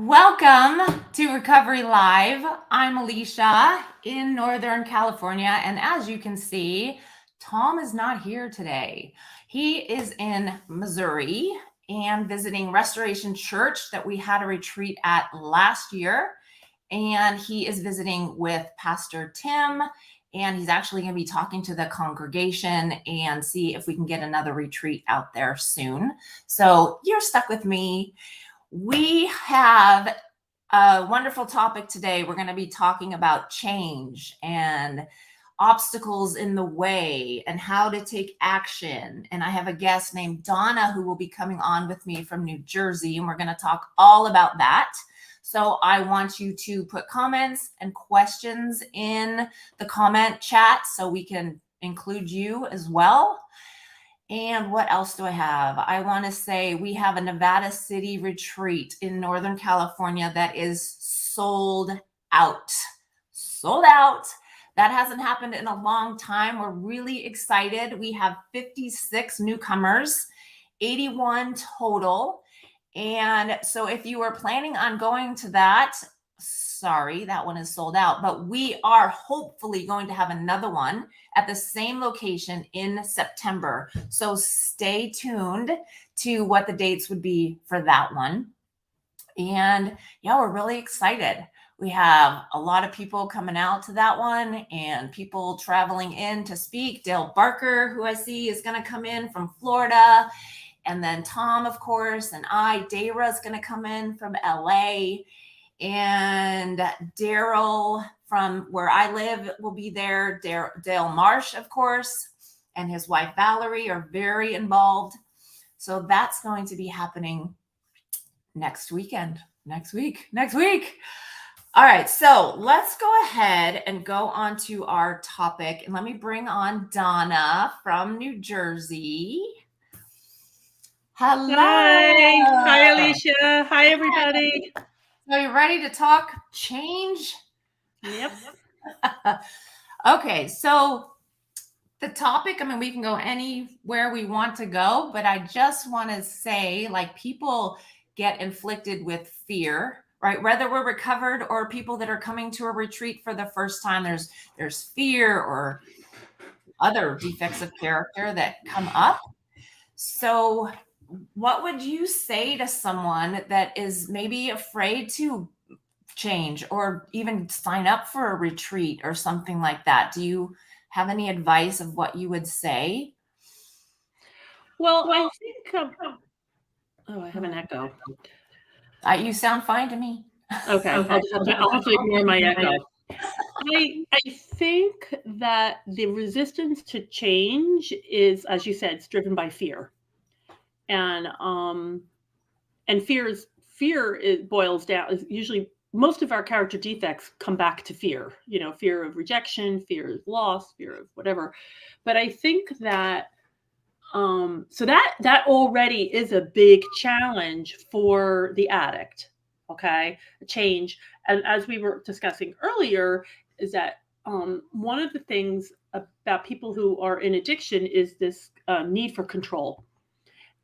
Welcome to Recovery Live. I'm Alicea in Northern California, and as you can see, Tom is not here today. He is in Missouri and visiting Restoration Church that we had a retreat at last year. And he is visiting with Pastor Tim, and he's actually going to be talking to the congregation and see if we can get another retreat out there soon. So you're stuck with me. We have a wonderful topic today. We're going to be talking about change and obstacles in the way and how to take action. And I have a guest named Donna who will be coming on with me from New Jersey, and we're going to talk all about that. So I want you to put comments and questions in the comment chat so we can include you as well. And what else do I have? I want to say we have a Nevada City retreat in Northern California that is sold out. Sold out. That hasn't happened in a long time. We're really excited. We have 56 newcomers, 81 total. And so if you were planning on going to that, sorry, that one is sold out, but we are hopefully going to have another one at the same location in September. So stay tuned to what the dates would be for that one. And yeah, we're really excited. We have a lot of people coming out to that one and people traveling in to speak. Dale Barker, who I see is going to come in from Florida. And then Tom, of course, and Dara is going to come in from LA. And Daryl from where I live will be there. Dale Marsh, of course, and his wife Valerie are very involved. So that's going to be happening next week. All right, so let's go ahead and go on to our topic. And let me bring on Donna from New Jersey. Hello. Hi, Alicea. Hi, everybody. So you ready to talk change? Yep. Okay, so the topic, we can go anywhere we want to go, but I just want to say, people get inflicted with fear, right? Whether we're recovered or people that are coming to a retreat for the first time, there's fear or other defects of character that come up. So what would you say to someone that is maybe afraid to change or even sign up for a retreat or something like that? Do you have any advice of what you would say? Well, I think, I have an echo. You sound fine to me. Okay. I'll have to ignore my echo. I think that the resistance to change is, as you said, it's driven by fear. And fear boils down, is usually most of our character defects come back to fear, fear of rejection, fear of loss, fear of whatever. But I think that so that already is a big challenge for the addict. Okay, a change. And as we were discussing earlier, is that one of the things about people who are in addiction is this need for control,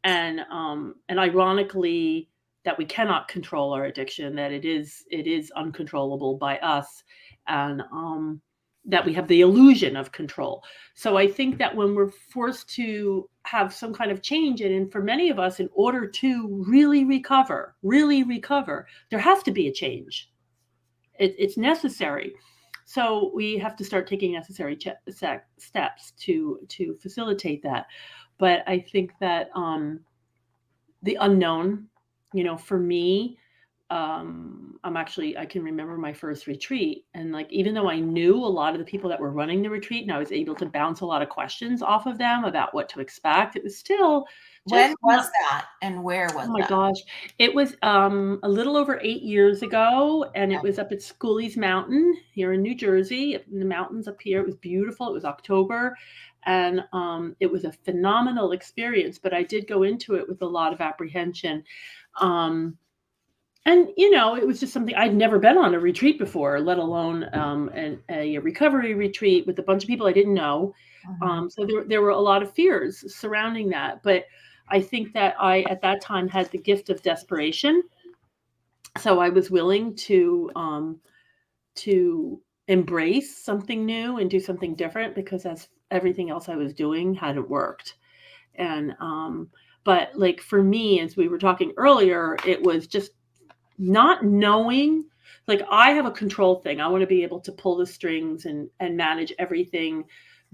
and ironically, that we cannot control our addiction, that it is uncontrollable by us, and that we have the illusion of control. So I think that when we're forced to have some kind of change, and for many of us, in order to really recover, there has to be a change. It's necessary. So we have to start taking necessary steps to facilitate that. But I think that the unknown, for me, I can remember my first retreat, and even though I knew a lot of the people that were running the retreat and I was able to bounce a lot of questions off of them about what to expect, it was still when was that and where was that? Oh my gosh. It was a little over 8 years ago, and it was up at Schooley's Mountain here in New Jersey, in the mountains up here. It was beautiful. It was October, and it was a phenomenal experience, but I did go into it with a lot of apprehension. And, it was just something I'd never been on a retreat before, let alone a recovery retreat with a bunch of people I didn't know. So there were a lot of fears surrounding that. But I think that I, at that time, had the gift of desperation. So I was willing to embrace something new and do something different, because as everything else I was doing hadn't worked. And but like for me, as we were talking earlier, it was just not knowing. Like, I have a control thing. I want to be able to pull the strings and manage everything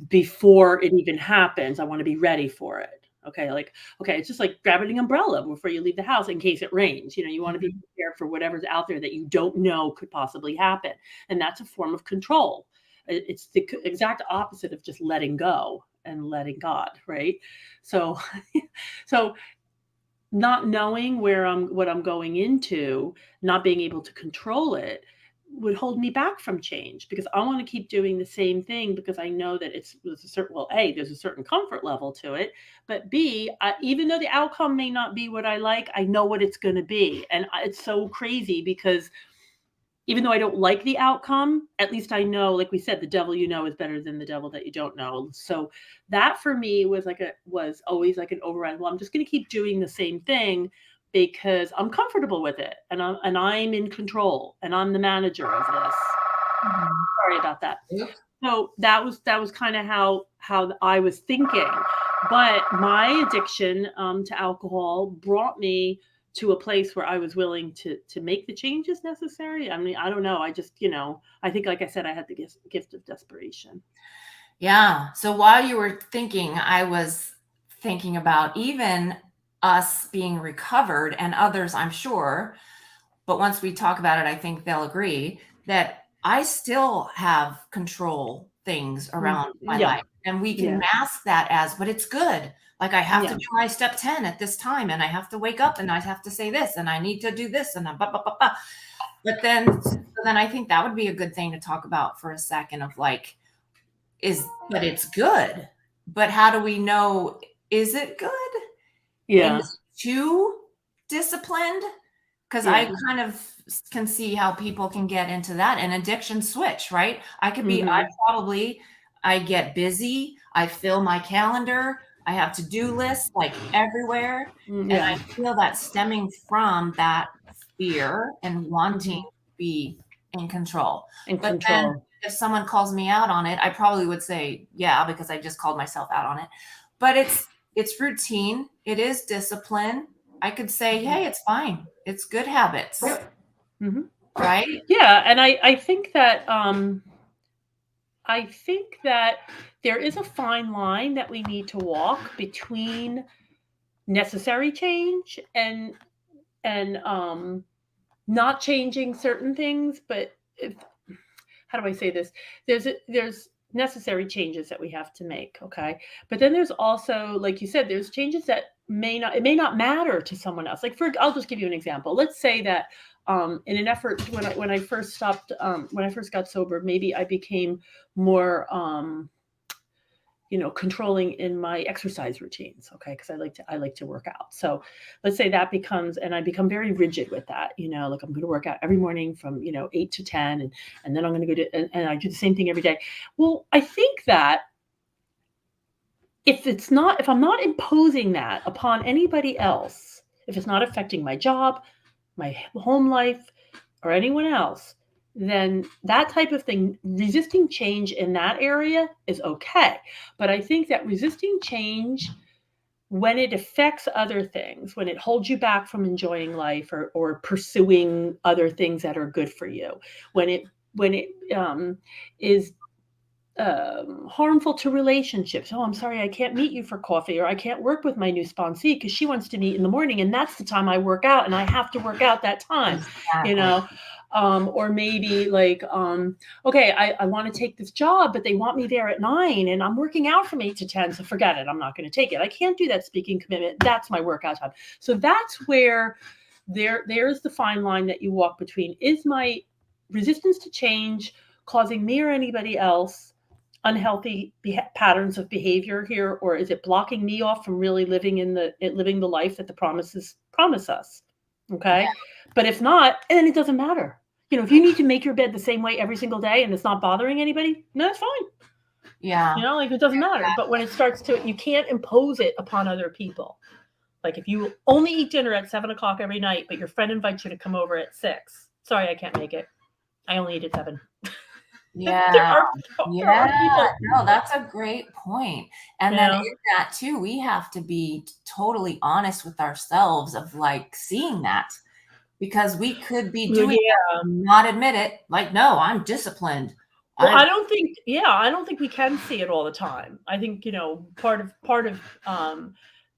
before it even happens. I want to be ready for it. Okay, like, okay, it's just like grabbing an umbrella before you leave the house in case it rains. You want to be prepared for whatever's out there that you don't know could possibly happen. And that's a form of control. It's the exact opposite of just letting go and letting God, right? So so not knowing what I'm going into, not being able to control it, would hold me back from change, because I want to keep doing the same thing, because I know that there's a certain, well, A, there's a certain comfort level to it, but B, even though the outcome may not be what I like, I know what it's going to be. And it's so crazy, because even though I don't like the outcome, at least I know, like we said, the devil you know is better than the devil that you don't know. So that for me was always like an override. Well, I'm just going to keep doing the same thing because I'm comfortable with it, and I'm in control, and I'm the manager of this. Sorry about that. Yep. So that was kind of how I was thinking. But my addiction to alcohol brought me to a place where I was willing to make the changes necessary. I mean, I don't know. I just, I think, like I said, I had the gift of desperation. Yeah. So while you were thinking, I was thinking about even us being recovered, and others, I'm sure. But once we talk about it, I think they'll agree that I still have control things around my Yeah. life. And we can Yeah. mask that as, but it's good. Like, I have Yeah. to do my step 10 at this time, and I have to wake up, and I have to say this, and I need to do this, and But then I think that would be a good thing to talk about for a second, of like, but it's good. But how do we know, is it good? Yeah. And too disciplined? Because Yeah. I kind of can see how people can get into that, and addiction switch, right? I could be, I get busy, I fill my calendar, I have to-do lists like everywhere. And Yeah. I feel that stemming from that fear and wanting to be in control. In But then control. if someone calls me out on it, I probably would say, yeah, because I just called myself out on it. But it's routine, it is discipline. I could say, hey, it's fine. It's good habits. Right? Yeah. And I think that there is a fine line that we need to walk between necessary change and not changing certain things. But how do I say this? There's necessary changes that we have to make, okay? But then there's also, like you said, there's changes that may not matter to someone else. Like, I'll just give you an example. Let's say that in an effort, when I first got sober, maybe I became more controlling in my exercise routines, okay? Because I like to work out. So let's say that becomes, and I become very rigid with that, like I'm going to work out every morning from 8 to 10, and then I'm going to go to, and I do the same thing every day. Well, I think that if I'm not imposing that upon anybody else, if it's not affecting my job, my home life, or anyone else, then that type of thing, resisting change in that area is okay. But I think that resisting change, when it affects other things, when it holds you back from enjoying life or pursuing other things that are good for you, when it is harmful to relationships. Oh, I'm sorry, I can't meet you for coffee, or I can't work with my new sponsee because she wants to meet in the morning, and that's the time I work out, and I have to work out that time. Exactly. Or maybe like, okay, I want to take this job, but they want me there at 9, and I'm working out from 8 to 10, so forget it. I'm not going to take it. I can't do that speaking commitment. That's my workout time. So that's where there's the fine line that you walk between. Is my resistance to change causing me or anybody else unhealthy patterns of behavior here, or is it blocking me off from really living the life that the promises promise us? Okay. Yeah. But if not, then it doesn't matter. If you need to make your bed the same way every single day and it's not bothering anybody, no, that's fine. Yeah. Like, it doesn't matter. But when it starts to, you can't impose it upon other people. Like if you only eat dinner at 7 o'clock every night, but your friend invites you to come over at 6, sorry, I can't make it. I only eat at 7. there Yeah. are there Yeah. are people, No, that's a great point. And you then know. in that too, we have to be totally honest with ourselves of like seeing that, because we could be doing Yeah. that and not admit it. Like, no, I'm disciplined. Well, I I don't think we can see it all the time. I think, part of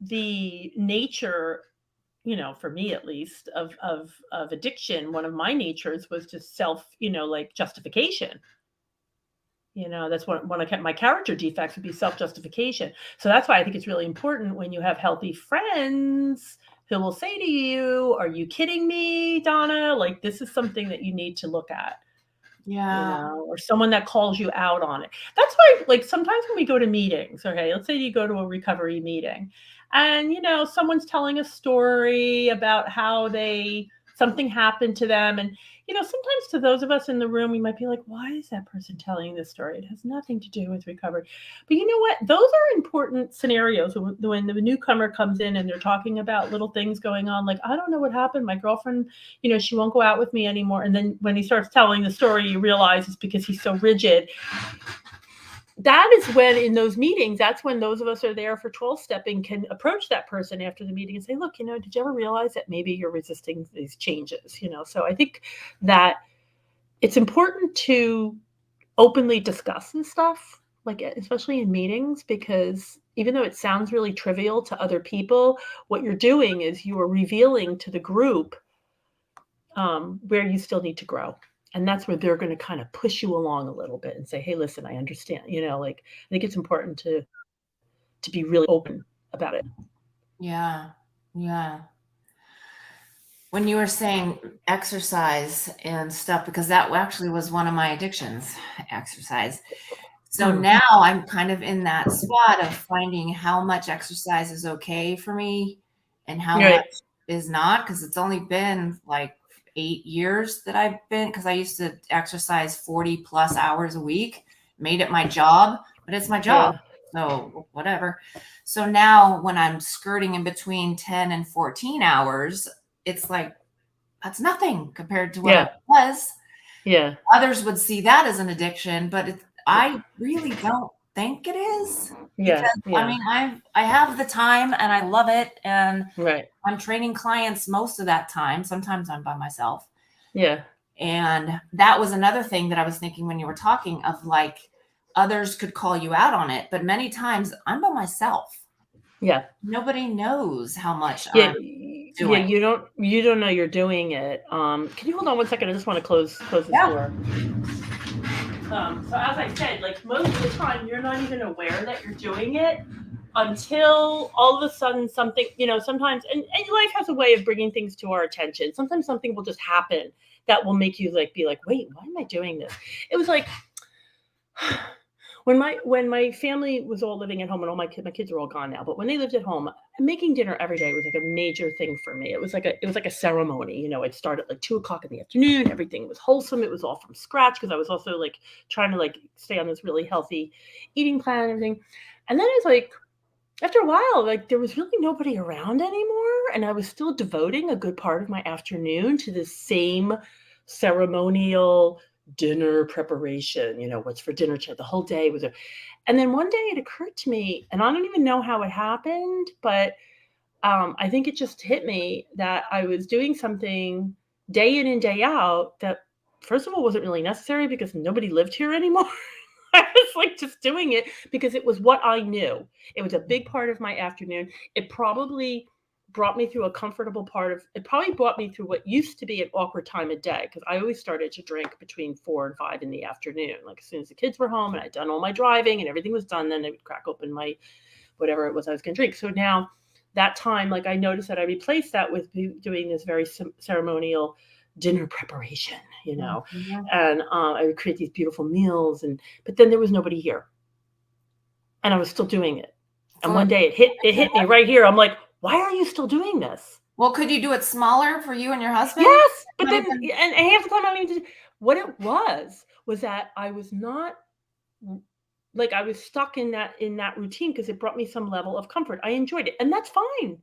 the nature, for me at least, of addiction, one of my natures was just self, like justification. That's one of my character defects would be self justification. So that's why I think it's really important when you have healthy friends who will say to you, "Are you kidding me, Donna? Like this is something that you need to look at." yeah. Or someone that calls you out on it. That's why, like, sometimes when we go to meetings, okay, let's say you go to a recovery meeting and, someone's telling a story about how something happened to them. And, sometimes to those of us in the room, we might be like, why is that person telling this story? It has nothing to do with recovery. But you know what? Those are important scenarios when the newcomer comes in and they're talking about little things going on. Like, I don't know what happened. My girlfriend, she won't go out with me anymore. And then when he starts telling the story, you realize it's because he's so rigid. That is when, in those meetings, that's when those of us are there for 12-stepping can approach that person after the meeting and say, look, did you ever realize that maybe you're resisting these changes? So I think that it's important to openly discuss this stuff, like especially in meetings, because even though it sounds really trivial to other people, what you're doing is you are revealing to the group where you still need to grow. And that's where they're going to kind of push you along a little bit and say, hey, listen, I understand. Like I think it's important to be really open about it. Yeah. Yeah. When you were saying exercise and stuff, because that actually was one of my addictions, exercise. So now I'm kind of in that spot of finding how much exercise is okay for me and how Right. much is not, because it's only been like 8 years that I've been, because I used to exercise 40 plus hours a week, made it my job, but it's my job. Yeah. So whatever. So now when I'm skirting in between 10 and 14 hours, it's like, that's nothing compared to what I Yeah. was. Yeah. Others would see that as an addiction, but I really don't think it is, Yeah. because I Yeah. mean, I have the time and I love it, and Right. I'm training clients most of that time. Sometimes I'm by myself. Yeah. And that was another thing that I was thinking when you were talking of, like, others could call you out on it, but many times I'm by myself. Yeah. Nobody knows how much Yeah. I'm Yeah. doing. You don't know you're doing it. Can you hold on one second? I just want to close this Yeah. door. So as I said, like most of the time, you're not even aware that you're doing it until all of a sudden something, sometimes, and life has a way of bringing things to our attention. Sometimes something will just happen that will make you be like, wait, why am I doing this? It was like when my family was all living at home, and all my kids are all gone now, but when they lived at home, making dinner every day was like a major thing for me. It was like a ceremony. It started like 2 o'clock in the afternoon. Everything was wholesome. It was all from scratch, because I was also like trying to like stay on this really healthy eating plan and everything. And then it's like, after a while, like there was really nobody around anymore, and I was still devoting a good part of my afternoon to the same ceremonial dinner preparation. What's for dinner? The whole day was and then one day it occurred to me, and I don't even know how it happened, but I think it just hit me that I was doing something day in and day out that, first of all, wasn't really necessary because nobody lived here anymore. I was like just doing it because it was what I knew. It was a big part of my afternoon. It probably brought me through it probably brought me through what used to be an awkward time of day, because I always started to drink between 4 and 5 in the afternoon. Like as soon as the kids were home and I'd done all my driving and everything was done, then I would crack open my whatever it was I was going to drink. So now that time, like I noticed that I replaced that with doing this very ceremonial dinner preparation, Mm-hmm. and I would create these beautiful meals, but then there was nobody here, and I was still doing it. And one day it hit me right here. I'm like, why are you still doing this? Well, could you do it smaller for you and your husband? Yes, but Might have then been- and half the time I don't even what it was that I was not, like I was stuck in that routine, because it brought me some level of comfort. I enjoyed it, and that's fine.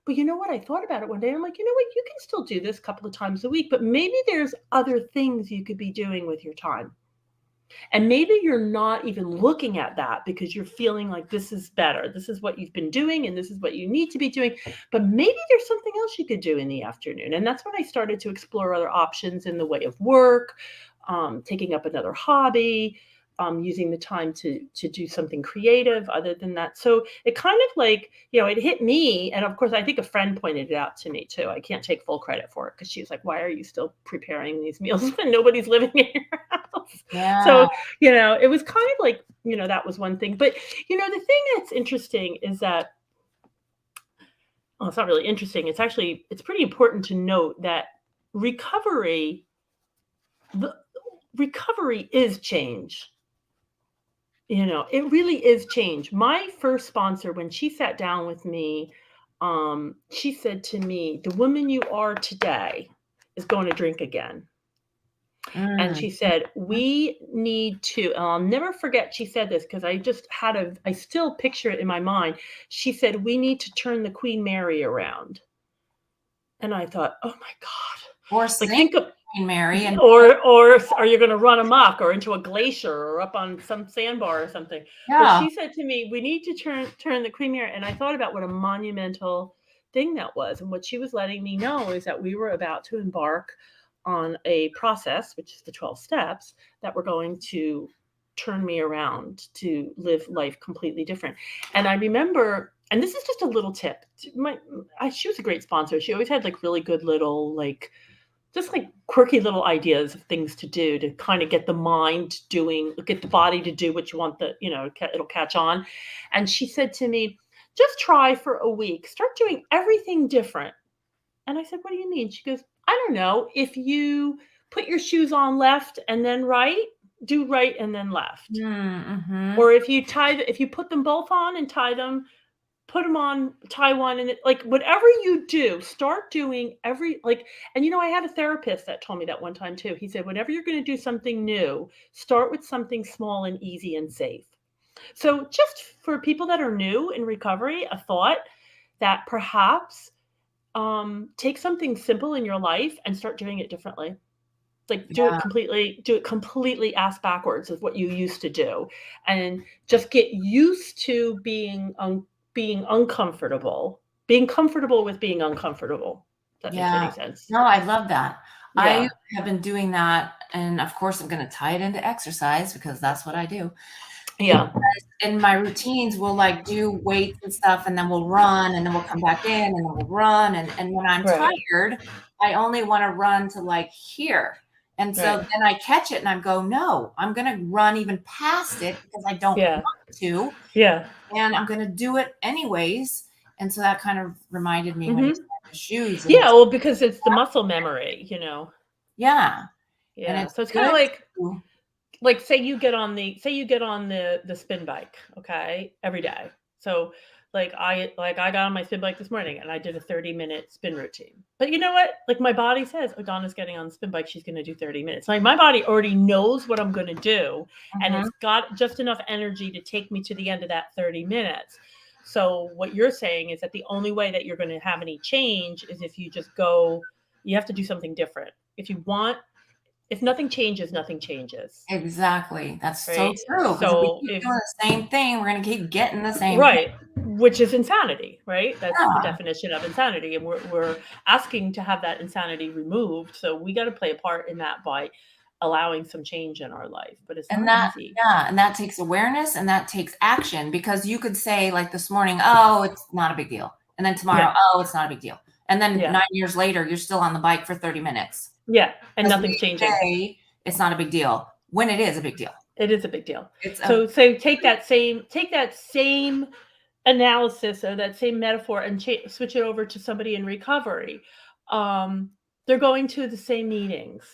but you know what? I thought about it one day. I'm like, you know what? You can still do this a couple of times a week, but maybe there's other things you could be doing with your time. And maybe you're not even looking at that because you're feeling like this is better. This is what you've been doing and this is what you need to be doing. But maybe there's something else you could do in the afternoon. And that's when I started to explore other options in the way of work, taking up another hobby, using the time to do something creative other than that. So it kind of like, it hit me. And of course, I think a friend pointed it out to me too. I can't take full credit for it because she was like, why are you still preparing these meals when nobody's living in your house? Yeah. So, it was kind of like, that was one thing. But, the thing that's interesting is that, well, it's not really interesting. It's pretty important to note that recovery is change. It really is change. My first sponsor, when she sat down with me, she said to me, the woman you are today is going to drink again. And she said, we need to, and I'll never forget she said this because I still picture it in my mind. She said, we need to turn the Queen Mary around. And I thought, oh my God. Or Like, think of Queen Mary. And or are you going to run amok or into a glacier or up on some sandbar or something? yeah. But she said to me, we need to turn the Queen Mary. And I thought about what a monumental thing that was. And what she was letting me know is that we were about to embark on a process, which is the 12 steps, that were going to turn me around to live life completely different. And I remember, and this is just a little tip. She was a great sponsor. She always had like really good little, like, just like quirky little ideas of things to do to kind of get the mind doing, get the body to do what you want, it'll catch on. And she said to me, just try for a week, start doing everything different. And I said, what do you mean? She goes, I don't know. If you put your shoes on left and then right, do right and then left. Mm-hmm. Or if you put them both on and tie them, put them on, tie one, and like whatever you do, start doing and I had a therapist that told me that one time too. He said, whenever you're going to do something new, start with something small and easy and safe. So just for people that are new in recovery, a thought that perhaps take something simple in your life and start doing it differently. Like do it completely ass backwards of what you used to do, and just get used to being uncomfortable, being comfortable with being uncomfortable. If that makes any sense. No, I love that. Yeah. I have been doing that. And of course, I'm going to tie it into exercise because that's what I do. Yeah. Because in my routines, we'll like do weights and stuff, and then we'll run, and then we'll come back in, and then we'll run. And when I'm tired, I only want to run to like here. And so then I catch it and I go, no, I'm going to run even past it because I don't want to. Yeah. And I'm going to do it anyways. And so that kind of reminded me when you said the shoes. Yeah, well, because it's the muscle memory, Yeah. Yeah. So it's kind of like say you get on the spin bike, okay, every day. So like I got on my spin bike this morning and I did a 30-minute spin routine. But you know what? Like my body says, oh, Donna's getting on the spin bike. She's going to do 30 minutes. Like my body already knows what I'm going to do. And it's got just enough energy to take me to the end of that 30 minutes. So what you're saying is that the only way that you're going to have any change is if you just you have to do something different. If nothing changes, nothing changes. Exactly. That's so true. So if we keep doing the same thing, we're going to keep getting the same thing. Which is insanity, right? That's the definition of insanity. And we're asking to have that insanity removed. So we got to play a part in that by allowing some change in our life. But it's not easy. Yeah. And that takes awareness and that takes action, because you could say like this morning, oh, it's not a big deal. And then tomorrow, oh, it's not a big deal. And then 9 years later, you're still on the bike for 30 minutes. Yeah, and nothing's changing. It's not a big deal when it is a big deal. It is a big deal. So take that same analysis or that same metaphor and switch it over to somebody in recovery. They're going to the same meetings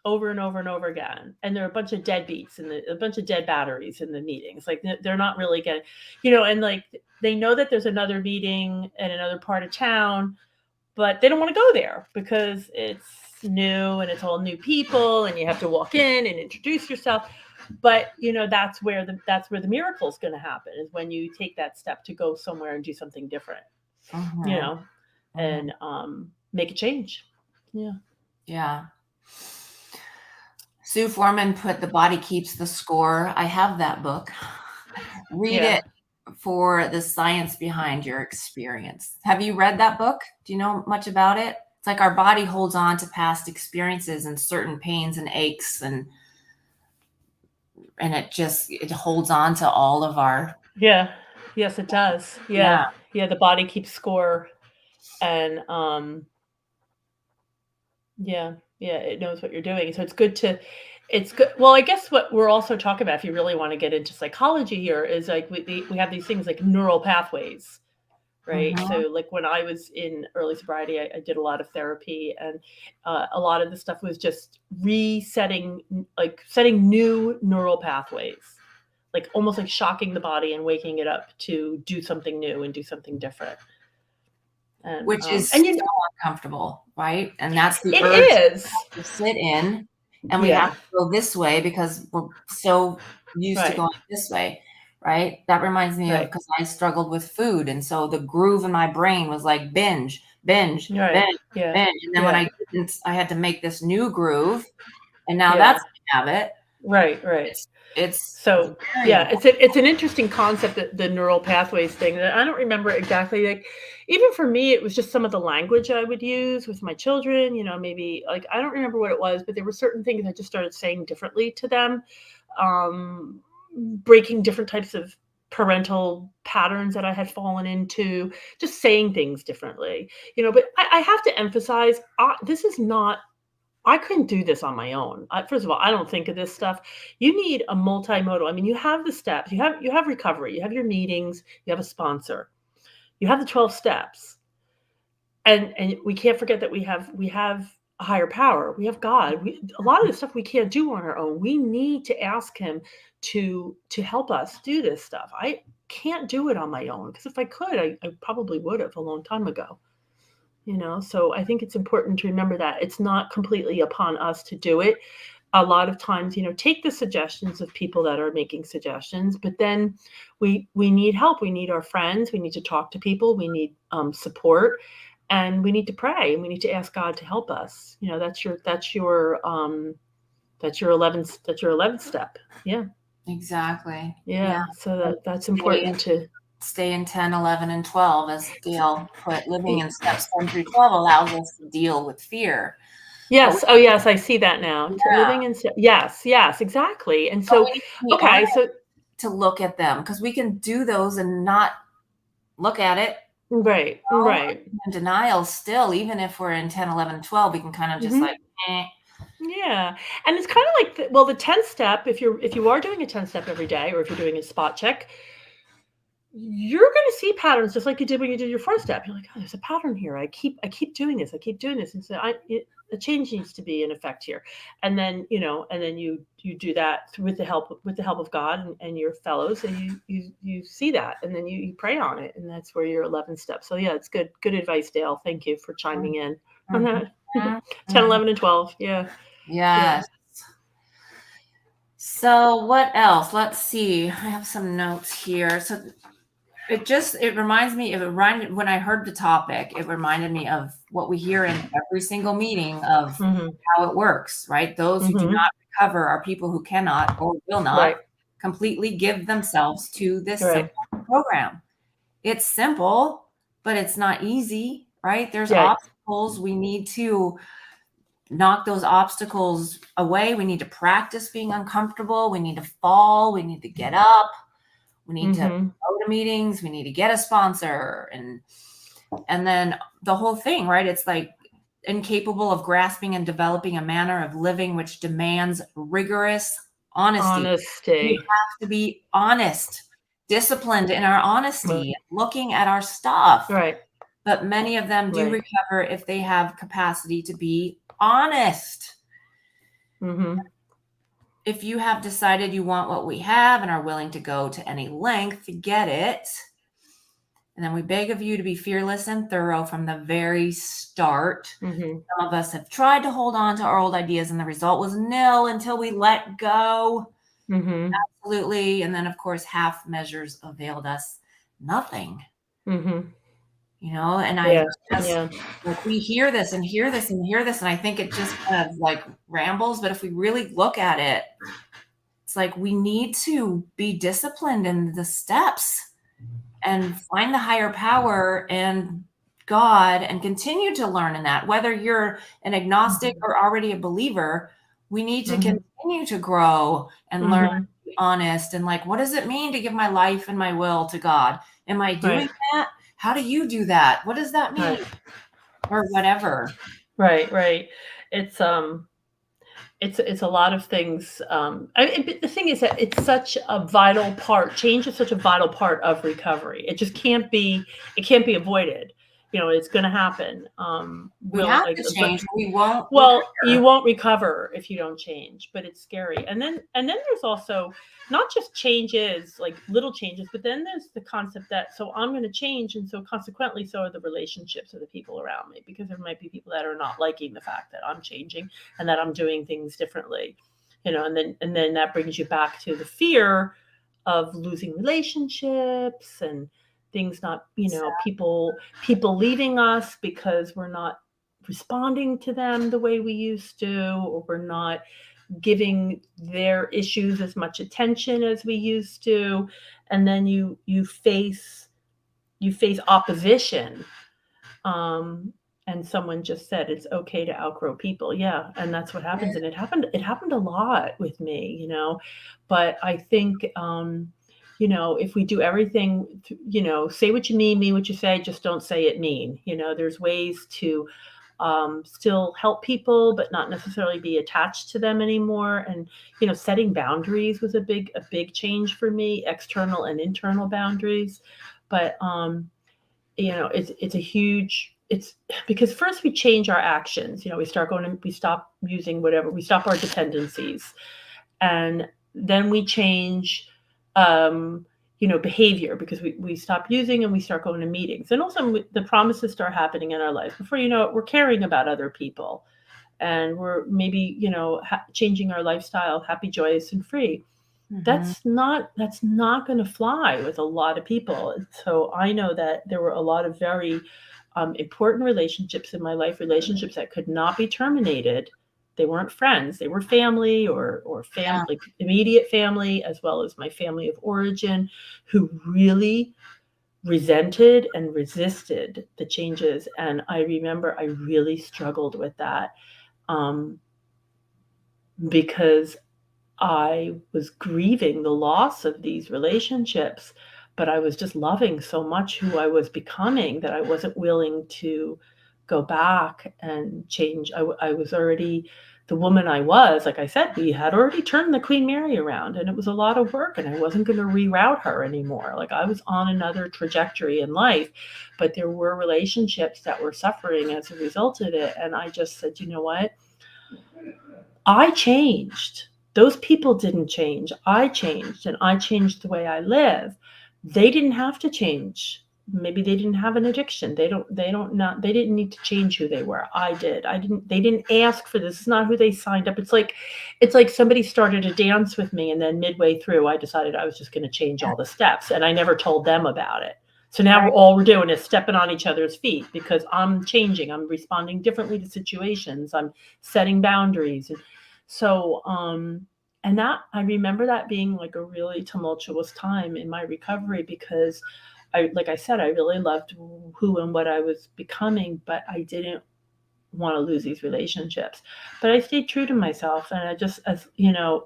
over and over and over again, and there are a bunch of deadbeats and a bunch of dead batteries in the meetings. Like they're not really getting, and like they know that there's another meeting in another part of town, but they don't want to go there because it's new and it's all new people and you have to walk in and introduce yourself. But that's where the miracle is going to happen, is when you take that step to go somewhere and do something different. and make a change. Yeah. Yeah. Sue Foreman put The Body Keeps the Score. I have that book. Read Yeah. it for the science behind your experience. Have you read that book? Do you know much about it? It's like our body holds on to past experiences and certain pains and aches, and it holds on to all of our. Yeah. Yes, it does. Yeah. Yeah. Yeah. The body keeps score, and yeah, it knows what you're doing. So it's good. Well, I guess what we're also talking about, if you really want to get into psychology here, is like we have these things like neural pathways, right? Mhm. So like when I was in early sobriety, I did a lot of therapy, and a lot of the stuff was just resetting, like setting new neural pathways, like almost like shocking the body and waking it up to do something new and do something different. Which is And so uncomfortable, right? And that's the it urge is. to sit in, and we have Yeah. to go this way because we're so used to Right. going this way, right? That reminds me of, Right. because I struggled with food, and so the groove in my brain was like binge, binge, Right. binge, Yeah. binge, and then when Yeah. I didn't, I had to make this new groove, and now Yeah. that's a habit. Right. Right. It's So very yeah, important. it's an interesting concept, the neural pathways thing, that I don't remember exactly. Like even for me, it was just some of the language I would use with my children. Maybe like I don't remember what it was, but there were certain things I just started saying differently to them, um, breaking different types of parental patterns that I had fallen into, just saying things differently. But I have to emphasize, this is not. I couldn't do this on my own. First of all, I don't think of this stuff. You need a multimodal. I mean, you have the steps. You have recovery. You have your meetings. You have a sponsor. You have the 12 steps, and we can't forget that we have a higher power. We have God. A lot of the stuff we can't do on our own. We need to ask Him to help us do this stuff. I can't do it on my own, because if I could, I probably would have a long time ago. So I think it's important to remember that it's not completely upon us to do it. A lot of times, take the suggestions of people that are making suggestions, but then we need help. We need our friends. We need to talk to people. We need support, and we need to pray, and we need to ask God to help us. That's your 11th step. Yeah. Exactly. Yeah. Yeah. So that's important to. Stay in 10, 11, and 12, as Gail put. Living in steps 10 through 12 allows us to deal with fear. Yes. Oh, yes. I see that now. To Yeah. living in. Yes. Yes. Exactly. And But so, we need to be okay. honest So, to look at them, because we can do those and not look at it. right. Right. In denial still, even if we're in 10, 11, 12, we can kind of just like, Yeah. And it's kind of like, the 10th step, if you are doing a 10th step every day, or if you're doing a spot check, you're going to see patterns just like you did when you did your 4th step. You're like, oh, there's a pattern here. I keep doing this. I keep doing this. And so a change needs to be in effect here. And then, you do that with the help of God and your fellows, and you see that, and then you pray on it. And that's where your 11th step. So yeah, it's good advice, Dale. Thank you for chiming in on that. 10, 11, and 12. Yeah. Yes. So what else? Let's see. I have some notes here. So it reminds me, when I heard the topic, it reminded me of what we hear in every single meeting of how it works, right? Those who do not recover are people who cannot or will not completely give themselves to this simple program. It's simple, but it's not easy, right? There's obstacles. We need to knock those obstacles away. We need to practice being uncomfortable. We need to fall. We need to get up. We need to go to meetings. We need to get a sponsor, and then the whole thing, right? It's like incapable of grasping and developing a manner of living which demands rigorous honesty. We have to be honest, disciplined in our honesty, looking at our stuff. Right. But many of them do recover if they have capacity to be honest. If you have decided you want what we have and are willing to go to any length to get it, and then we beg of you to be fearless and thorough from the very start. Some of us have tried to hold on to our old ideas, and the result was nil until we let go. Absolutely. And then, of course, half measures availed us nothing. and I Yeah. just, Yeah. like, we hear this and hear this and hear this, and I think it just kind of like rambles. But if we really look at it, it's like we need to be disciplined in the steps and find the higher power and God and continue to learn in that. Whether you're an agnostic or already a believer, we need to continue to grow and learn, be honest, and like, what does it mean to give my life and my will to God? Am I doing that? How do you do that? What does that mean? Or whatever. Right. It's a lot of things. The thing is that it's such a vital part. Change is such a vital part of recovery. It just can't be avoided. It's going to happen. We have to change. We won't. You won't recover if you don't change, but it's scary. And then there's also not just changes, like little changes, but then there's the concept that, so I'm going to change. And so consequently, so are the relationships of the people around me, because there might be people that are not liking the fact that I'm changing and that I'm doing things differently, and then that brings you back to the fear of losing relationships and things not, people leaving us because we're not responding to them the way we used to, or we're not giving their issues as much attention as we used to. And then you face opposition. And someone just said it's okay to outgrow people. Yeah, and that's what happens. And it happened a lot with me, But I think if we do everything, say what you mean what you say, just don't say it mean. There's ways to still help people, but not necessarily be attached to them anymore. And setting boundaries was a big change for me, external and internal boundaries. But it's a huge. It's because first we change our actions. We stop using whatever. We stop our dependencies, and then we change. Behavior, because we stop using and we start going to meetings. And also the promises start happening in our lives. Before you know it, we're caring about other people, and we're maybe, changing our lifestyle, happy, joyous, and free. That's not going to fly with a lot of people. So I know that there were a lot of very important relationships in my life, relationships that could not be terminated. They weren't friends. They were family or family, immediate family, as well as my family of origin, who really resented and resisted the changes. And I remember I really struggled with that because I was grieving the loss of these relationships, but I was just loving so much who I was becoming that I wasn't willing to go back and change. I was already the woman I was. Like I said, we had already turned the Queen Mary around, and it was a lot of work, and I wasn't going to reroute her anymore. Like I was on another trajectory in life, but there were relationships that were suffering as a result of it. And I just said, you know what? I changed. Those people didn't change. I changed, and I changed the way I live. They didn't have to change. Maybe they didn't have an addiction. They didn't need to change who they were. I did. They didn't ask for this. It's not who they signed up. It's like somebody started a dance with me, and then midway through I decided I was just going to change all the steps, and I never told them about it. So now all we're doing is stepping on each other's feet because I'm changing. I'm responding differently to situations. I'm setting boundaries. And so, and that, I remember that being like a really tumultuous time in my recovery, because like I said, I really loved who and what I was becoming, but I didn't want to lose these relationships. But I stayed true to myself, and I just, as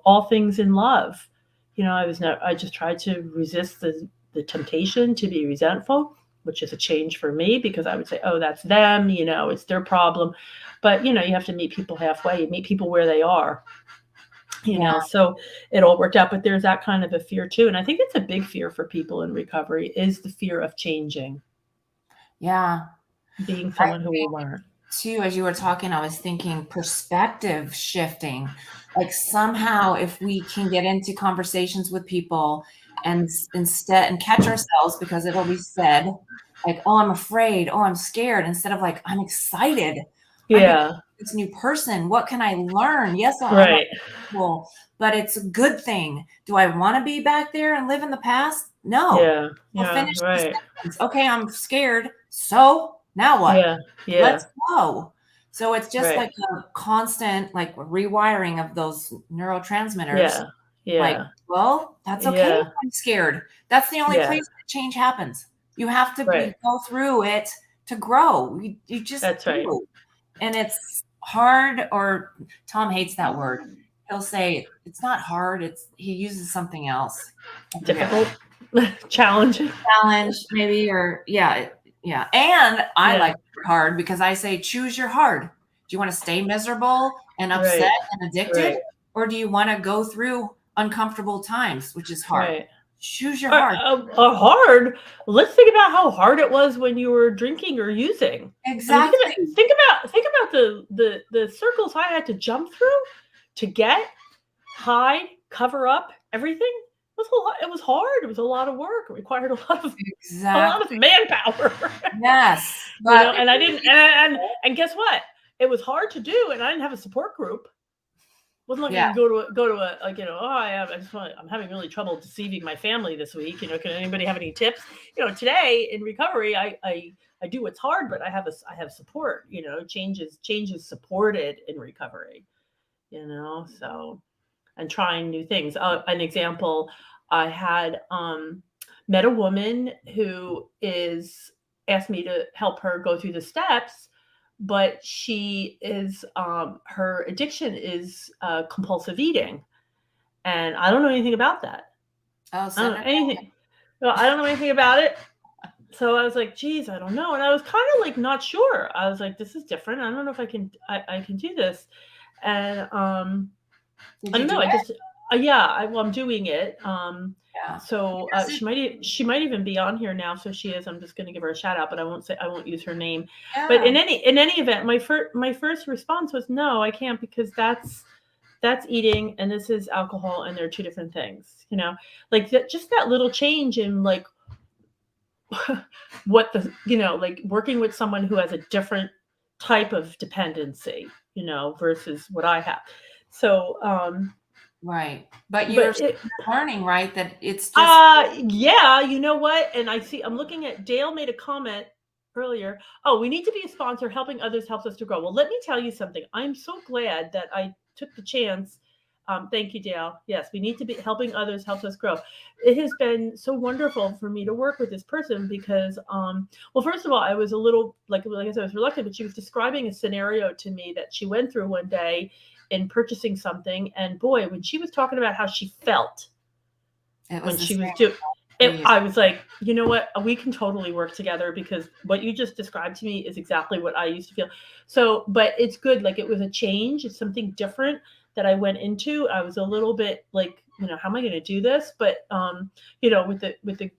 all things in love, I just tried to resist the temptation to be resentful, which is a change for me, because I would say, oh, that's them, it's their problem. But, you have to meet people halfway. You meet people where they are, so it all worked out. But there's that kind of a fear too. And I think it's a big fear for people in recovery, is the fear of changing. Yeah. Being someone who we weren't. Too, as you were talking, I was thinking perspective shifting. Like somehow if we can get into conversations with people and catch ourselves, because it'll be said like, oh, I'm afraid, oh, I'm scared, instead of like, I'm excited. Yeah. This new person, what can I learn? Yes, right. Cool, but it's a good thing. Do I want to be back there and live in the past? No. Yeah. We'll finish the sentence. Okay, I'm scared. So now what? Yeah. Yeah. Let's go. So it's just Right. like a constant like rewiring of those neurotransmitters. Yeah. Like, Yeah. well, that's okay if Yeah. I'm scared. That's the only Yeah. place that change happens. You have to Right. go through it to grow. You just That's right. do. And it's hard, or Tom hates that word. He'll say it's not hard, he uses something else. I forget. Difficult, challenging. Challenge maybe, or yeah. And I Yeah. like hard because I say choose your hard. Do you want to stay miserable and upset Right. and addicted, Right. or do you want to go through uncomfortable times, which is hard? Right. Choose your hard. Hard. Let's think about how hard it was when you were drinking or using. Exactly. I mean, think about the circles I had to jump through to get, hide, cover up everything. It was a lot. It was hard. It was a lot of work. It required a lot of manpower. Yes, but and I didn't. And guess what? It was hard to do, and I didn't have a support group. Wasn't like I could go to a like, I'm having really trouble deceiving my family this week. Can anybody have any tips? Today in recovery, I do what's hard, but I have support. Change is supported in recovery. So, and trying new things. An example, I had met a woman who asked me to help her go through the steps. But she is, her addiction is compulsive eating. And I don't know anything about that. Oh, I don't know anything. No, I don't know anything about it. So I was like, geez, I don't know. And I was kind of like, not sure. I was like, this is different. I don't know if I can do this. And I don't know. I'm doing it. So she might even be on here now. So she is. I'm just going to give her a shout out, but I won't use her name. Yeah. But in any event, my first response was no, I can't, because that's eating and this is alcohol, and they're two different things. Like just that little change in like what like working with someone who has a different type of dependency, versus what I have. So right. But you're learning, right? That it's just yeah, you know what? And I'm looking at Dale made a comment earlier. Oh, we need to be a sponsor. Helping others helps us to grow. Well, let me tell you something. I'm so glad that I took the chance. Thank you, Dale. Yes, we need to be helping others helps us grow. It has been so wonderful for me to work with this person because, well, first of all, I was a little, like I said, I was reluctant, but she was describing a scenario to me that she went through one day in purchasing something. And boy, when she was talking about how she felt when she was doing it, I was like, you know what? We can totally work together, because what you just described to me is exactly what I used to feel. So, but it's good. Like, it was a change. It's something different that I went into. I was a little bit like, how am I going to do this? But, with the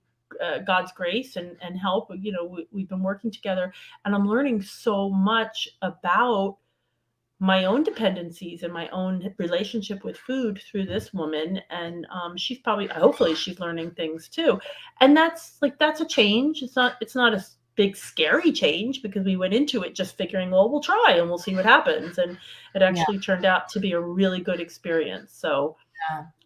God's grace and help, we've been working together, and I'm learning so much about my own dependencies and my own relationship with food through this woman. And she's hopefully she's learning things too. And that's a change. It's not a big scary change, because we went into it just figuring, well, we'll try and we'll see what happens. And it actually turned out to be a really good experience. So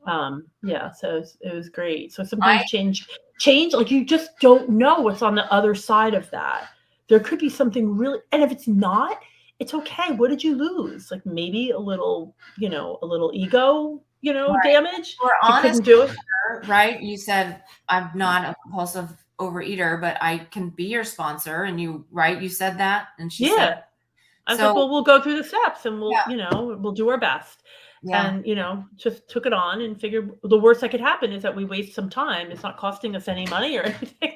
so it was great. So sometimes change, like, you just don't know what's on the other side of that. There could be something really, and if it's not, it's okay. What did you lose? Like, maybe a little ego, damage. We're honest, you couldn't do it. Right. You said, I'm not a compulsive overeater, but I can be your sponsor. And you said that. And she said, I was like, well, we'll go through the steps and we'll do our best. Yeah. And, just took it on and figured the worst that could happen is that we waste some time. It's not costing us any money or anything.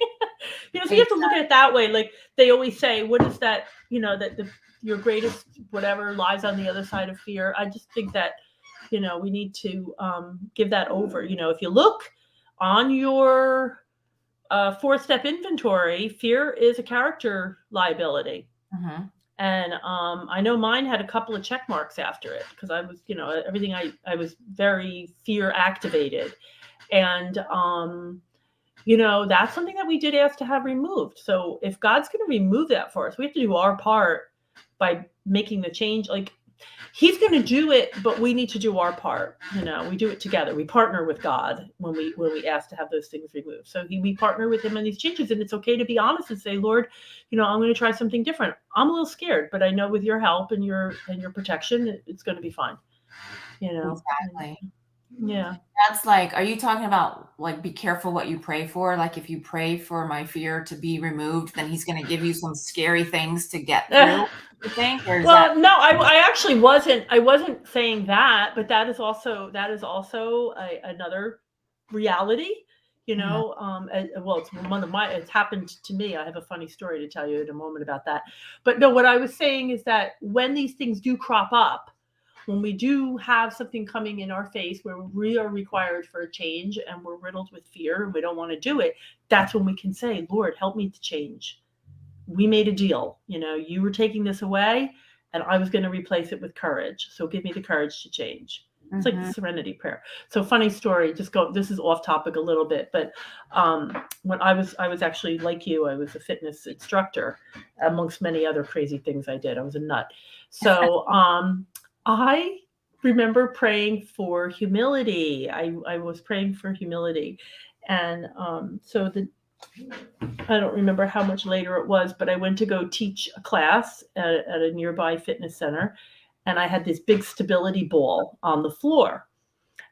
So you have to look at it that way. Like they always say, what is that, that your greatest whatever lies on the other side of fear. I just think that, we need to give that over. If you look on your 4-step inventory, fear is a character liability. Mm-hmm. And I know mine had a couple of check marks after it, because I was, everything I was very fear activated. And, that's something that we did ask to have removed. So if God's going to remove that for us, we have to do our part by making the change. Like, He's going to do it, but we need to do our part. We do it together. We partner with God when we ask to have those things removed. So we partner with him in these changes, and it's okay to be honest and say, Lord, I'm going to try something different. I'm a little scared, but I know with your help and your protection, it's going to be fine. Exactly. Yeah. That's like, are you talking about like, be careful what you pray for? Like if you pray for my fear to be removed, then he's going to give you some scary things to get through, you think? Or is Well, that? no, I actually wasn't saying that, but that is also another reality, Mhm. well, it's happened to me. I have a funny story to tell you in a moment about that. But no, what I was saying is that when these things do crop up, when we do have something coming in our face where we are required for a change and we're riddled with fear and we don't want to do it, that's when we can say, Lord, help me to change. We made a deal. You were taking this away and I was going to replace it with courage. So give me the courage to change. It's like the serenity prayer. So funny story, this is off topic a little bit, but when I was actually like you, I was a fitness instructor amongst many other crazy things I did. I was a nut. So I remember praying for humility. I was praying for humility. And so I don't remember how much later it was, but I went to go teach a class at a nearby fitness center. And I had this big stability ball on the floor.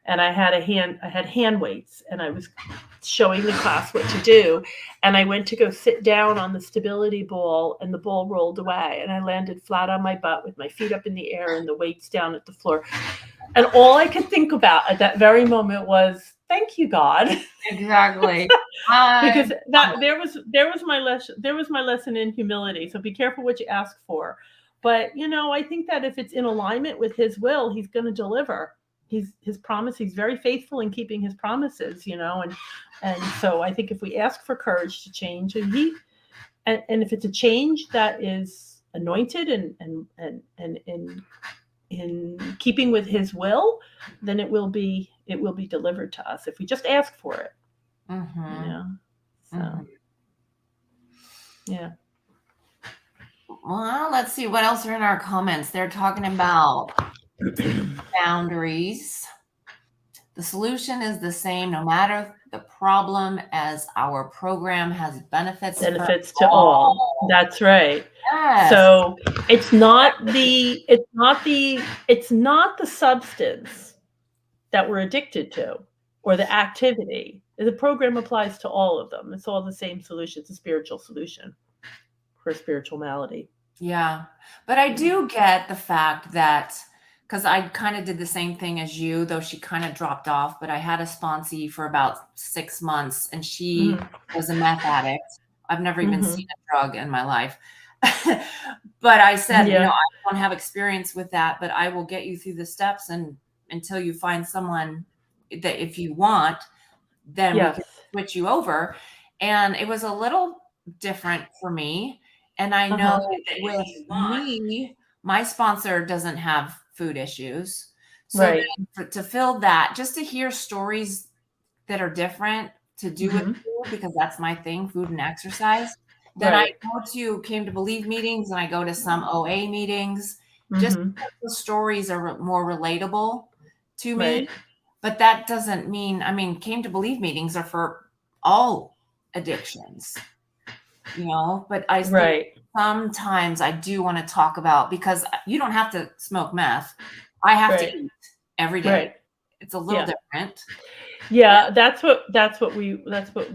And I had hand weights, and I was showing the class what to do. And I went to go sit down on the stability ball, and the ball rolled away. And I landed flat on my butt with my feet up in the air and the weights down at the floor. And all I could think about at that very moment was, thank you, God. Exactly. Because there was my lesson in humility. So be careful what you ask for. But I think that if it's in alignment with his will, he's going to deliver. His promise, he's very faithful in keeping his promises, and so I think if we ask for courage to change, and if it's a change that is anointed and in keeping with his will, then it will be delivered to us if we just ask for it. So yeah. Well, let's see what else are in our comments. They're talking about boundaries. The solution is the same no matter the problem, as our program has benefits to all. That's right. Yes. So it's not the substance that we're addicted to or the activity. The program applies to all of them. It's all the same solution. It's a spiritual solution for spiritual malady. Yeah. But I do get the fact that, because I kind of did the same thing as you, though she kind of dropped off, but I had a sponsee for about 6 months, and she was a meth addict. I've never even seen a drug in my life. But I said, I don't have experience with that, but I will get you through the steps, and until you find someone that if you want, then we can switch you over. And it was a little different for me. And I know with me, my sponsor doesn't have food issues. So to fill that, just to hear stories that are different to do with food, because that's my thing, food and exercise. Then I came to Believe meetings, and I go to some OA meetings, just because the stories are more relatable to me. But that doesn't mean, Came to Believe meetings are for all addictions, but I think sometimes I do want to talk about, because you don't have to smoke meth. I have to eat every day. It's a little different. Yeah, that's what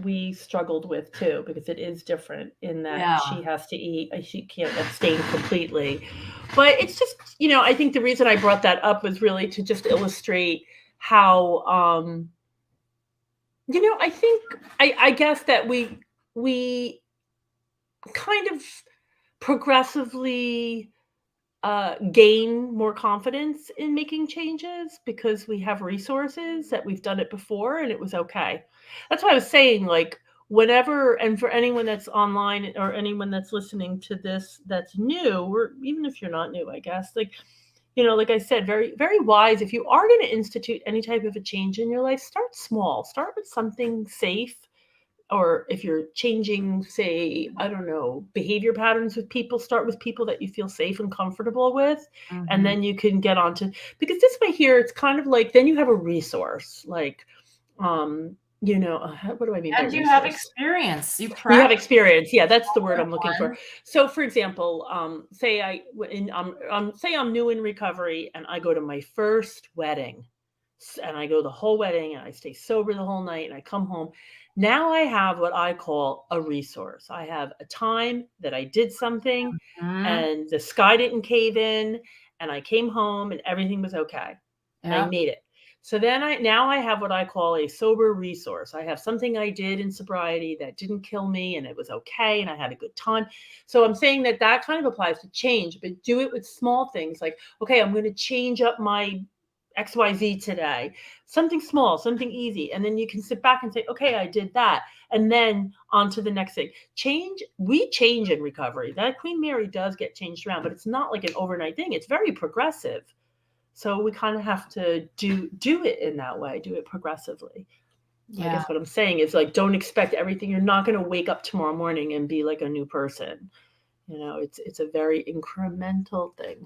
we struggled with too, because it is different in that she has to eat. She can't abstain completely. But it's just, I think the reason I brought that up was really to just illustrate how, I think, I guess that we kind of progressively gain more confidence in making changes because we have resources that we've done it before and it was okay. That's why I was saying, like, whenever, and for anyone that's online or anyone that's listening to this that's new, or even if you're not new, I guess, like I said, very, very wise. If you are going to institute any type of a change in your life, start small. Start with something safe or if you're changing, say, I don't know, behavior patterns with people, start with people that you feel safe and comfortable with. And Mhm. then you can get on to, because this way here, it's kind of like, then you have a resource, like, what do I mean by And you have resource? experience. You You have practice experience. Yeah, that's the word I'm looking for. one. So, for example, say say I'm new in recovery and I go to my first wedding, and I go the whole wedding and I stay sober the whole night and I come home. Now I have what I call a resource. I have a time that I did something Mhm. and the sky didn't cave in and I came home and everything was okay. And I Yep. made it. So then now I have what I call a sober resource. I have something I did in sobriety that didn't kill me and it was okay and I had a good time. So I'm saying that kind of applies to change, but do it with small things like, okay, I'm going to change up my XYZ today. Something small, something easy. And then you can sit back and say, okay, I did that. And then on to the next thing. We change in recovery. That Queen Mary does get changed around, but it's not like an overnight thing. It's very progressive. So we kind of have to do it in that way, do it progressively. I Yeah. guess what I'm saying is like, don't expect everything. You're not going to wake up tomorrow morning and be like a new person. It's a very incremental thing.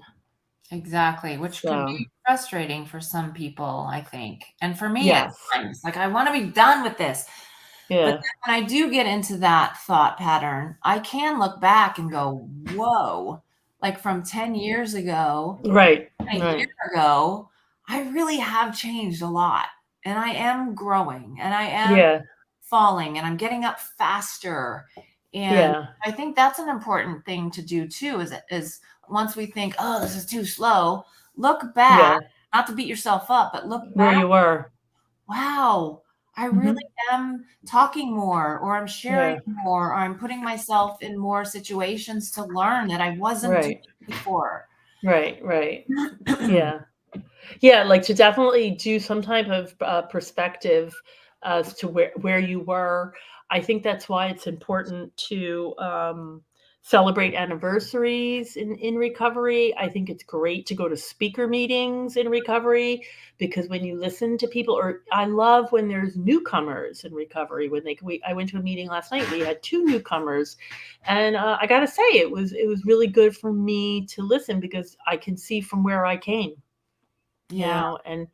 Exactly, which could So, be frustrating for some people, I think. And for me at yes. times, like, I wanna be done with this. But Yeah. then when I do get into that thought pattern, I can look back and go, "Whoa," like, from 10 years ago, Right. a year Right. ago, I really have changed a lot, and I am growing, and I am Yeah. falling, and I'm getting up faster, and Yeah. I think that's an important thing to do too, is once we think, "Oh, this is too slow," look back, Yeah. not to beat yourself up, but look Where back, you were. "Wow, I really Hmm. am talking more, or I'm sharing Yeah. more, or I'm putting myself in more situations to learn that I wasn't doing Right. before." Right. Right. Yeah. Yeah, like to definitely do some type of perspective as to where you were. I think that's why it's important to celebrate anniversaries in recovery. I think it's great to go to speaker meetings in recovery because when you listen to people, or I love when there's newcomers in recovery. I went to a meeting last night. We had two newcomers, and I got to say it was really good for me to listen because I can see from where I came. Yeah. And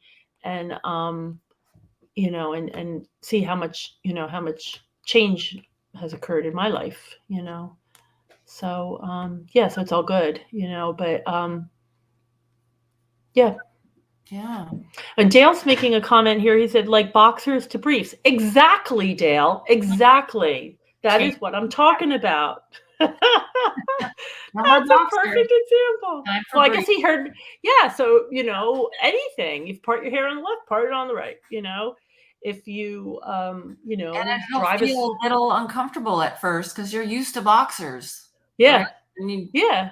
see how much change has occurred in my life. So so it's all good. But yeah. Yeah. And Dale's making a comment here. He said, like boxers to briefs. Exactly, Dale. Exactly. That Change is what I'm talking about. no more That's a boxers, perfect example. time for Well, I guess brief. he heard, yeah. So, anything, you part your hair on the left, part it on the right, if you, And it'll drive feel a little uncomfortable at first because 'cause you're used to boxers, right? yeah, And you yeah.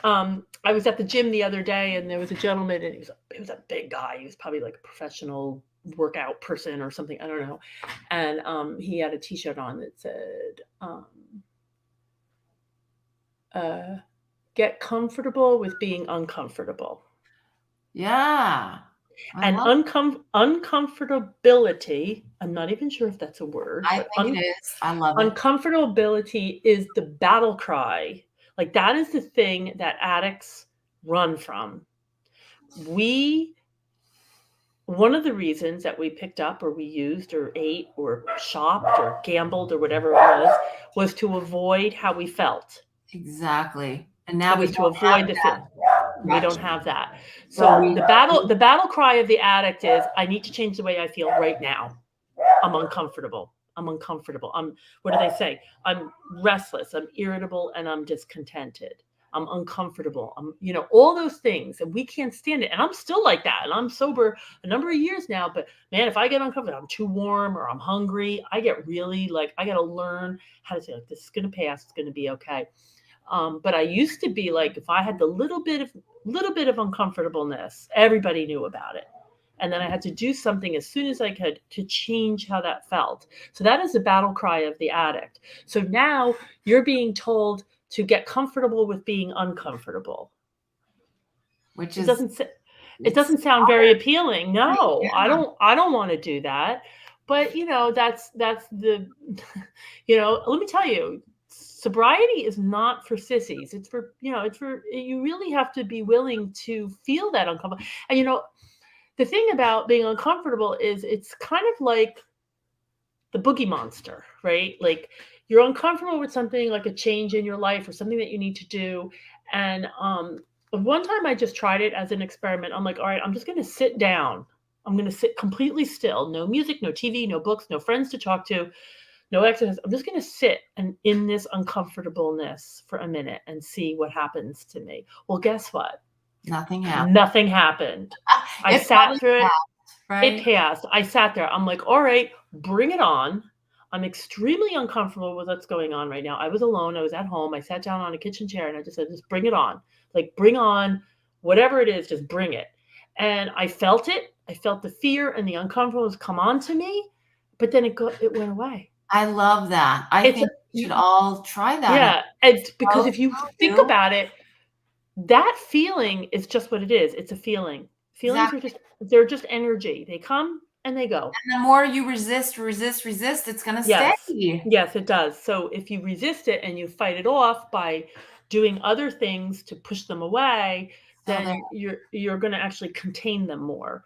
I was at the gym the other day and there was a gentleman and he was a big guy. He was probably like a professional workout person or something. I don't know. And, he had a t-shirt on that said, uh, get comfortable with being uncomfortable. yeah. I And love uncomfortability, I'm not even sure if that's a word, I but think it is. I love it. uncomfortability is the battle cry. Like that is the thing that addicts run from. One of the reasons that we picked up or we used or ate or shopped or gambled or whatever it was to avoid how we felt. Exactly. And now It we was to don't have avoid the that. we don't have that. So So the battle cry of the addict is I need to change the way I feel right now. I'm uncomfortable. What do they say? I'm restless, I'm irritable, and I'm discontented. I'm uncomfortable. All those things, and we can't stand it. And I'm still like that. And I'm sober a number of years now. But man, if I get uncomfortable, I'm too warm or I'm hungry, I get really like, I got to learn how to say, like, this is going to pass. It's going to be okay. But I used to be like, if I had the little bit of uncomfortableness, everybody knew about it. And then I had to do something as soon as I could to change how that felt. So that is the battle cry of the addict. So now you're being told to get comfortable with being uncomfortable. which It is doesn't it's sound very appealing. No, yeah. I don't want to do that. But that's the let me tell you, sobriety is not for sissies. It's for you really have to be willing to feel that uncomfortable. And the thing about being uncomfortable is it's kind of like the boogie monster, right? Like you're uncomfortable with something like a change in your life or something that you need to do. And one time I just tried it as an experiment. I'm like, all right, I'm just going to sit down. I'm going to sit completely still. No music, no TV, no books, no friends to talk to, no exercise. I'm just going to sit and in this uncomfortableness for a minute and see what happens to me. Well, guess what? Nothing happened. Nothing happened. I sat through it. Right? It passed. I sat there. I'm like, all right, bring it on. I'm extremely uncomfortable with what's going on right now. I was alone. I was at home. I sat down on a kitchen chair and I just said, just bring it on. Like, bring on whatever it is, just bring it. And I felt it. I felt the fear and the uncomfortableness come on to me, but then it went away. I love that. I think we should all try that. Yeah. It's because if you think about it, that feeling is just what it is. It's a feeling. Feelings are they're just energy. They come and they go. And the more you resist, it's going to stay. Yes, it does. So if you resist it and you fight it off by doing other things to push them away, then you're going to actually contain them more.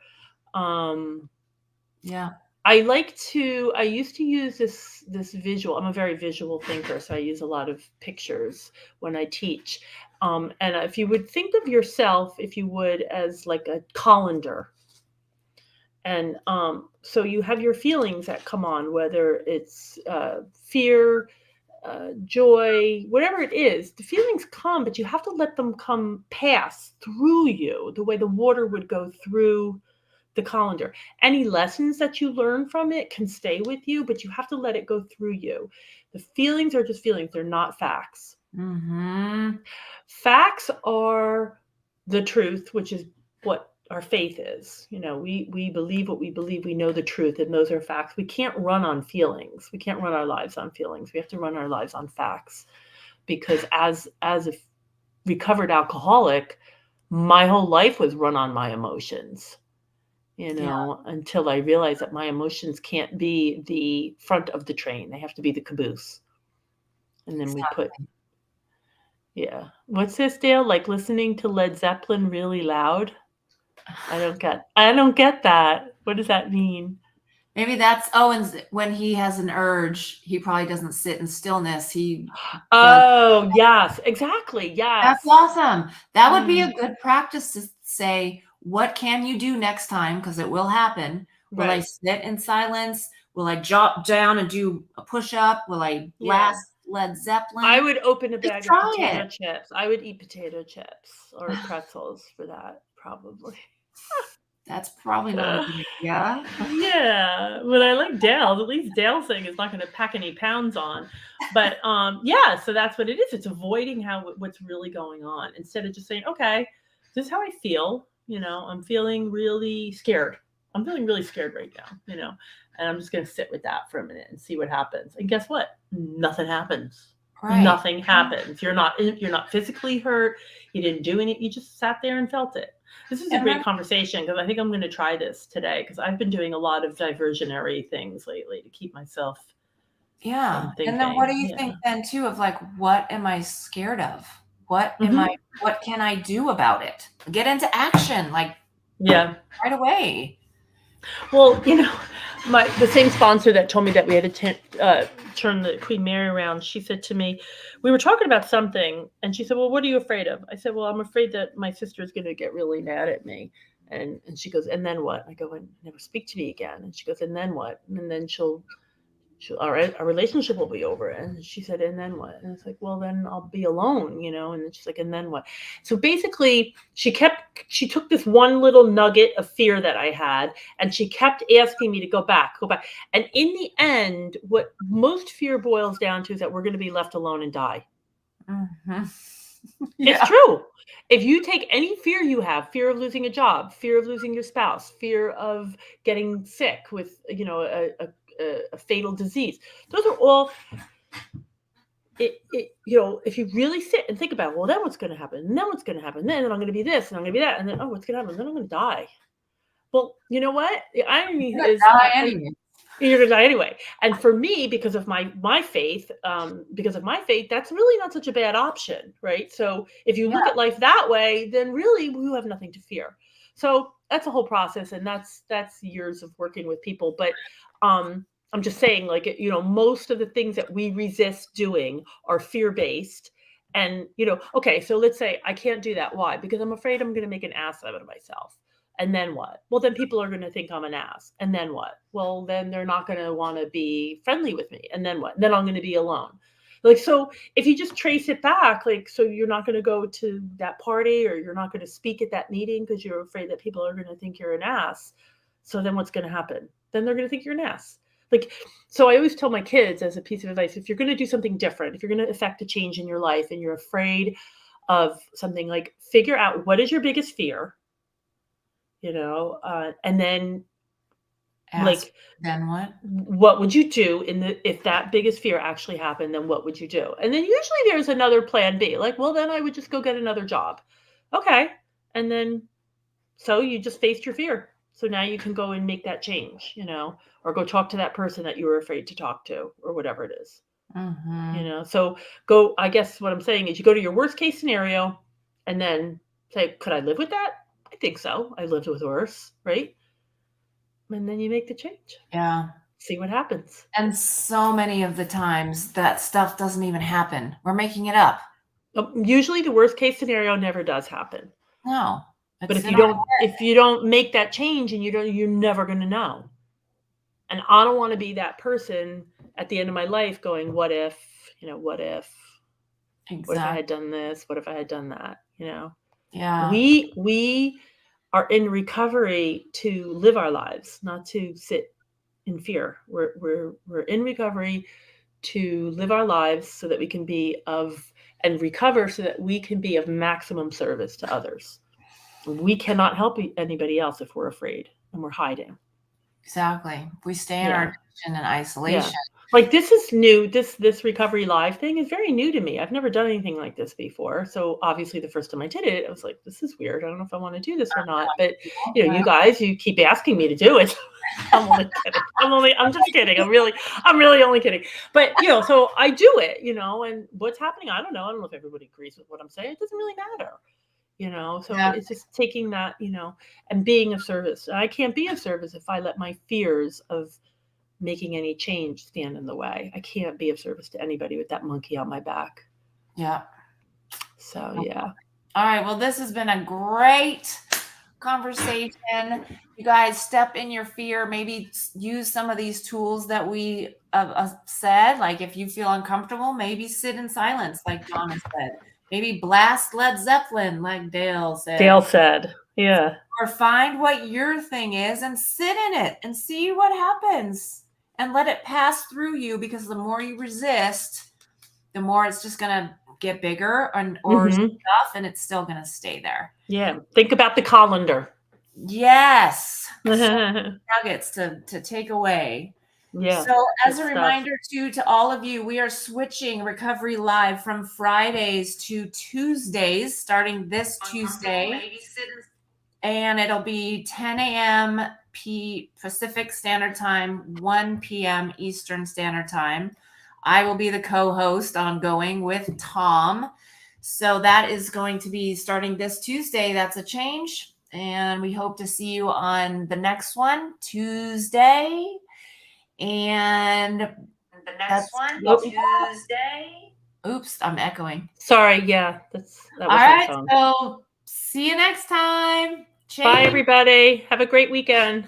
Yeah. I used to use this visual. I'm a very visual thinker, so I use a lot of pictures when I teach. And if you would think of yourself, if you would, as like a colander. And so you have your feelings that come on, whether it's fear, joy, whatever it is, the feelings come, but you have to let them pass through you the way the water would go through the colander. Any lessons that you learn from it can stay with you, but you have to let it go through you. The feelings are just feelings. They're not facts. Mm-hmm. Facts are the truth, which is what our faith is. We believe what we believe. We know the truth, and those are facts. We can't run on feelings. We can't run our lives on feelings. We have to run our lives on facts, because as a recovered alcoholic, my whole life was run on my emotions. Until I realized that my emotions can't be the front of the train. They have to be the caboose. And then we put, what's this, Dale? Like listening to Led Zeppelin really loud? I don't get that. What does that mean? Maybe that's Owen's. When he has an urge, he probably doesn't sit in stillness. Yes, exactly. Yes. That's awesome. That would be a good practice to say, what can you do next time? Because it will happen. Will I sit in silence? Will I drop down and do a push-up? Will I blast Led Zeppelin? I would open a bag of potato chips. I would eat potato chips or pretzels for that, probably. That's probably not a good idea. Yeah, but I like Dale's. At least Dale's saying it's not going to pack any pounds on. But so that's what it is. It's avoiding what's really going on instead of just saying, okay, this is how I feel. I'm feeling really scared. I'm feeling really scared right now, and I'm just going to sit with that for a minute and see what happens. And guess what? Nothing happens. Right. Nothing happens. You're not physically hurt. You didn't do anything. You just sat there and felt it. This is a great conversation, because I think I'm going to try this today, because I've been doing a lot of diversionary things lately to keep myself. Yeah. And then what do you think then too of like, what am I scared of? What can I do about it? Get into action, like right away. Well, the same sponsor that told me that we had to turn the Queen Mary around, she said to me, we were talking about something, and she said, well, what are you afraid of? I said, well, I'm afraid that my sister is going to get really mad at me. And she goes, and then what? I go, and never speak to me again. And she goes, and then what? And then our relationship will be over. And she said, and then what? And it's like, well, then I'll be alone, and then she's like, and then what? So basically she took this one little nugget of fear that I had, and she kept asking me to go back. And in the end, what most fear boils down to is that we're going to be left alone and die. Mm-hmm. It's true. If you take any fear you have, fear of losing a job, fear of losing your spouse, fear of getting sick with, a fatal disease. Those are all, if you really sit and think about, well, then what's going to happen? And then what's going to happen? Then I'm going to be this, and I'm going to be that. And then, what's going to happen? Then I'm going to die. Well, you know what? The irony is, You're gonna die anyway. And for me, because of my faith, that's really not such a bad option, right? So if you look Yeah. at life that way, then really you have nothing to fear. So that's a whole process, and that's years of working with people. But I'm just saying, like, most of the things that we resist doing are fear based. And okay, so let's say I can't do that. Why? Because I'm afraid I'm going to make an ass out of myself. And then what? Well, then people are going to think I'm an ass. And then what? Well, then they're not going to want to be friendly with me. And then what? Then I'm going to be alone. Like, so if you just trace it back, like, so you're not going to go to that party, or you're not going to speak at that meeting because you're afraid that people are going to think you're an ass. So then what's going to happen? Then they're going to think you're an ass. Like, so I always tell my kids, as a piece of advice, if you're going to do something different, if you're going to affect a change in your life and you're afraid of something, like, figure out what is your biggest fear, and then Ask, like, then what? what would you do if that biggest fear actually happened? Then what would you do? And then usually there's another plan B, like, well, then I would just go get another job. Okay. And then, so you just faced your fear. So now you can go and make that change, or go talk to that person that you were afraid to talk to, or whatever it is. So go, I guess what I'm saying is, you go to your worst case scenario and then say, could I live with that? I think so. I lived with worse, right? And then you make the change. Yeah. See what happens. And so many of the times that stuff doesn't even happen. We're making it up. Usually the worst case scenario never does happen. No. But if you don't make that change, and you're never going to know. And I don't want to be that person at the end of my life going, what if, what if I had done this? What if I had done that? Yeah. We are in recovery to live our lives, not to sit in fear. We're in recovery to live our lives so that we can be and recover so that we can be of maximum service to others. We cannot help anybody else if we're afraid and we're hiding. Exactly. If we stay in our addiction and isolation. Yeah. Like, this is new. This Recovery Live thing is very new to me. I've never done anything like this before. So obviously the first time I did it, I was like, this is weird. I don't know if I want to do this or not. But you guys, you keep asking me to do it. I'm only kidding. I'm just kidding. I'm really only kidding. But so I do it, and what's happening, I don't know. I don't know if everybody agrees with what I'm saying. It doesn't really matter. So it's just taking that, and being of service. I can't be of service if I let my fears of making any change stand in the way. I can't be of service to anybody with that monkey on my back. Yeah. So, yeah. All right. Well, this has been a great conversation. You guys step in your fear, maybe use some of these tools that we said. Like, if you feel uncomfortable, maybe sit in silence, like Donna said. Maybe blast Led Zeppelin, like Dale said. Yeah. Or find what your thing is and sit in it and see what happens and let it pass through you, because the more you resist, the more it's just going to get bigger or stuff, and it's still going to stay there. Yeah. Think about the colander. Yes. Nuggets to take away. Yeah. So as a reminder to all of you, we are switching Recovery Live from Fridays to Tuesdays, starting this Tuesday. And it'll be 10 a.m. Pacific Standard Time, 1 p.m. Eastern Standard Time. I will be the co-host ongoing with Tom. So that is going to be starting this Tuesday. That's a change. And we hope to see you on the next one, Tuesday. And the next one, Tuesday. Oops, I'm echoing. Sorry. Yeah. That was all right. So see you next time. Bye, everybody. Have a great weekend.